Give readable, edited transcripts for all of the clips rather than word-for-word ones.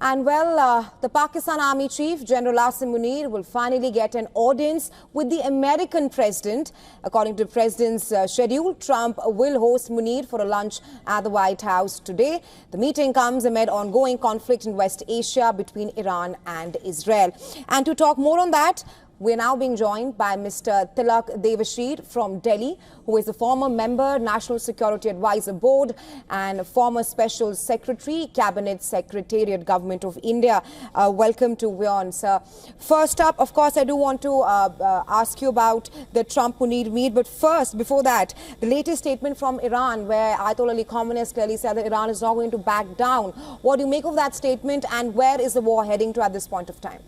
And the Pakistan Army Chief General Asim Munir will finally get an audience with the American president. According to the president's schedule, Trump will host Munir for a lunch at the White House today. The meeting comes amid ongoing conflict in West Asia between Iran and Israel. And to talk more on that, we're now being joined by Mr. Tilak Devashir from Delhi, who is a former member, National Security Advisor Board, and former Special Secretary, Cabinet Secretariat, Government of India. Welcome to WION, sir. First up, of course, I do want to ask you about the Trump-Munir meet. But first, before that, the latest statement from Iran, where Ayatollah Ali Khamenei clearly said that Iran is not going to back down. What do you make of that statement, and where is the war heading to at this point of time?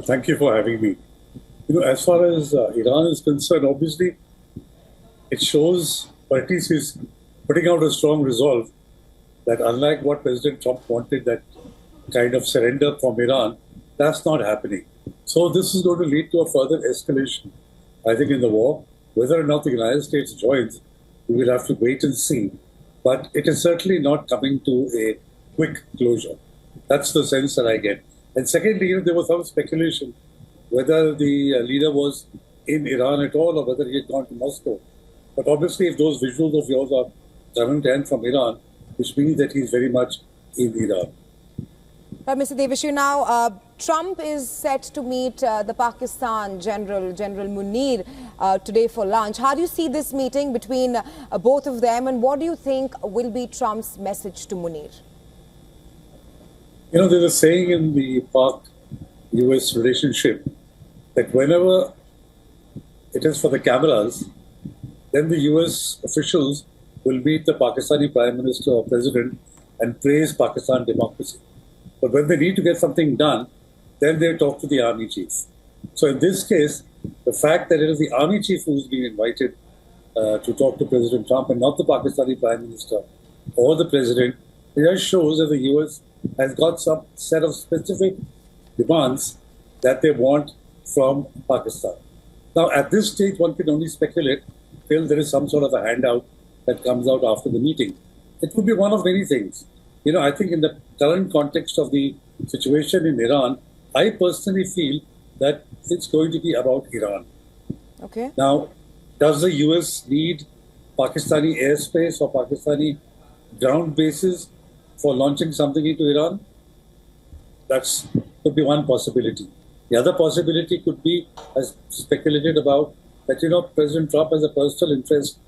Thank you for having me. As far as Iran is concerned, obviously, it shows, or at least he's putting out a strong resolve that unlike what President Trump wanted, that kind of surrender from Iran, that's not happening. So this is going to lead to a further escalation, I think, in the war. Whether or not the United States joins, we will have to wait and see. But it is certainly not coming to a quick closure. That's the sense that I get. And secondly, there was some speculation whether the leader was in Iran at all or whether he had gone to Moscow. But obviously, if those visuals of yours are coming to end from Iran, which means that he's very much in Iran. Mr. Devashir, now Trump is set to meet the Pakistan General Munir today for lunch. How do you see this meeting between both of them, and what do you think will be Trump's message to Munir? There's a saying in the Pak-US relationship that whenever it is for the cameras, then the US officials will meet the Pakistani Prime Minister or President and praise Pakistan democracy. But when they need to get something done, then they talk to the Army Chief. So in this case, the fact that it is the Army Chief who is being invited to talk to President Trump and not the Pakistani Prime Minister or the President, it just shows that the US has got some set of specific demands that they want from Pakistan. Now, at this stage, one can only speculate till there is some sort of a handout that comes out after the meeting. It could be one of many things. I think in the current context of the situation in Iran, I personally feel that it's going to be about Iran. Okay. Now, does the US need Pakistani airspace or Pakistani ground bases for launching something into Iran? That could be one possibility. The other possibility could be, as speculated about, that President Trump has a personal interest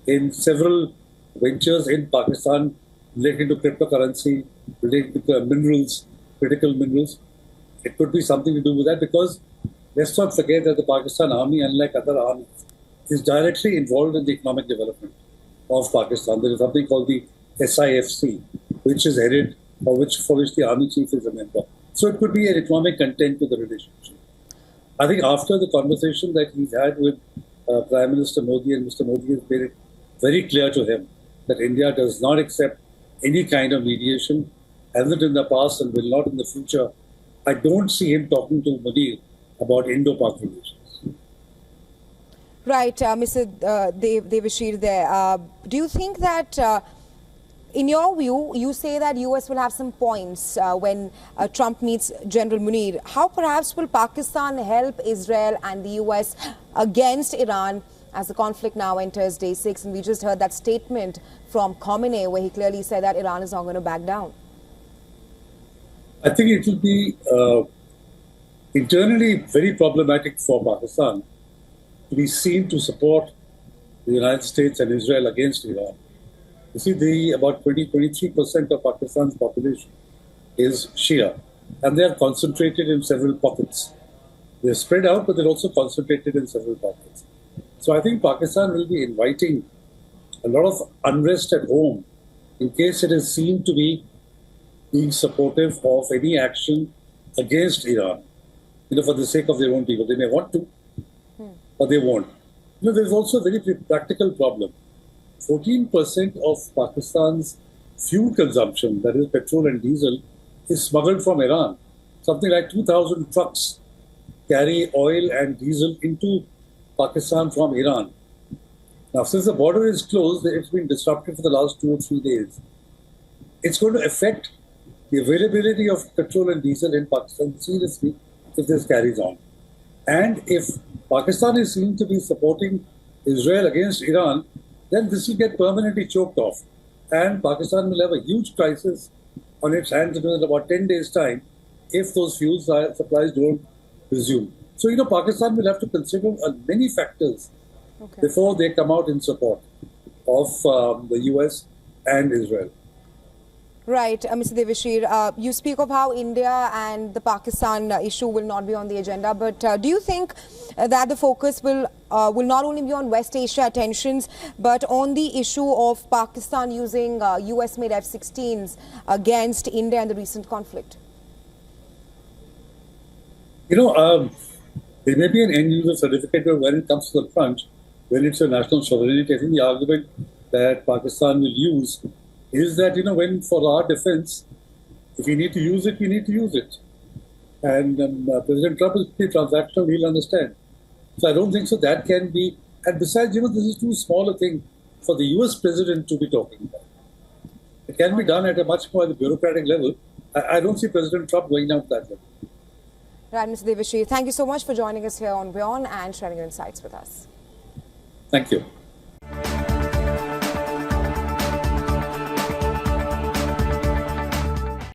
in several ventures in Pakistan relating to cryptocurrency, relating to minerals, critical minerals. It could be something to do with that, because let's not forget that the Pakistan Army, unlike other armies, is directly involved in the economic development of Pakistan. There is something called the SIFC, which is headed, for which the Army Chief is a member. So it could be an economic content to the relationship. I think after the conversation that he's had with Prime Minister Modi, and Mr. Modi has made it very clear to him that India does not accept any kind of mediation, hasn't in the past and will not in the future, I don't see him talking to Modi about Indo-Pak relations. Right, Mr. Devashir there. Do you think that in your view, you say that US will have some points when Trump meets General Munir. How perhaps will Pakistan help Israel and the US against Iran as the conflict now enters day 6? And we just heard that statement from Khamenei where he clearly said that Iran is not going to back down. I think it will be internally very problematic for Pakistan to be seen to support the United States and Israel against Iran. You see, about 23% of Pakistan's population is Shia, and they are concentrated in several pockets. They're spread out, but they're also concentrated in several pockets. So I think Pakistan will be inviting a lot of unrest at home in case it is seen to be being supportive of any action against Iran, for the sake of their own people. They may want to, but they won't. There's also a very practical problem. 14% of Pakistan's fuel consumption, that is petrol and diesel, is smuggled from Iran. Something like 2,000 trucks carry oil and diesel into Pakistan from Iran. Now, since the border is closed, it's been disrupted for the last 2 or 3 days. It's going to affect the availability of petrol and diesel in Pakistan seriously if this carries on. And if Pakistan is seen to be supporting Israel against Iran, then this will get permanently choked off. And Pakistan will have a huge crisis on its hands in about 10 days' time if those fuel supplies don't resume. So, Pakistan will have to consider many factors before they come out in support of the US and Israel. Right, Mr. Devashir, you speak of how India and the Pakistan issue will not be on the agenda, but do you think that the focus will not only be on West Asia tensions, but on the issue of Pakistan using US-made F-16s against India in the recent conflict? There may be an end-user certificate, but when it comes to the front, when it's a national sovereignty, I think the argument that Pakistan will use is that, when for our defense, if we need to use it, we need to use it. And President Trump is pretty transactional, he'll understand. So I don't think so that can be. And besides, this is too small a thing for the US president to be talking about. It can be done at a much more bureaucratic level. I don't see President Trump going down to that level. Right, Mr. Devashir, thank you so much for joining us here on WION and sharing your insights with us. Thank you.